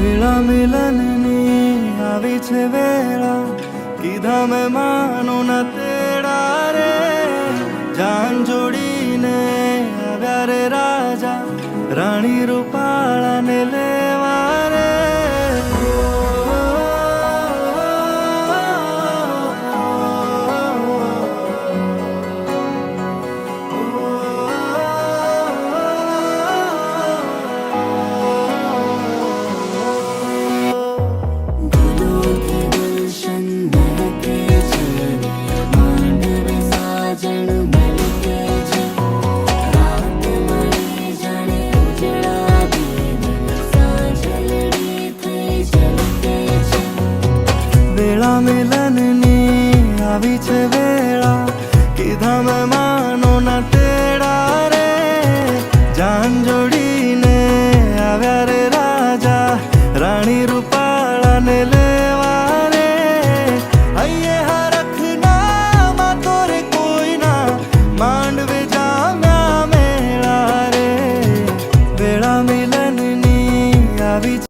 વેળા મિલનની આવી છે વેળા, કીધા મેં માનો ના તેડા રે. જાન જોડીને આવ્યા રે રાજા, રાણી રૂપાળાને લેવા રે. વેળા મિલનની આવી છે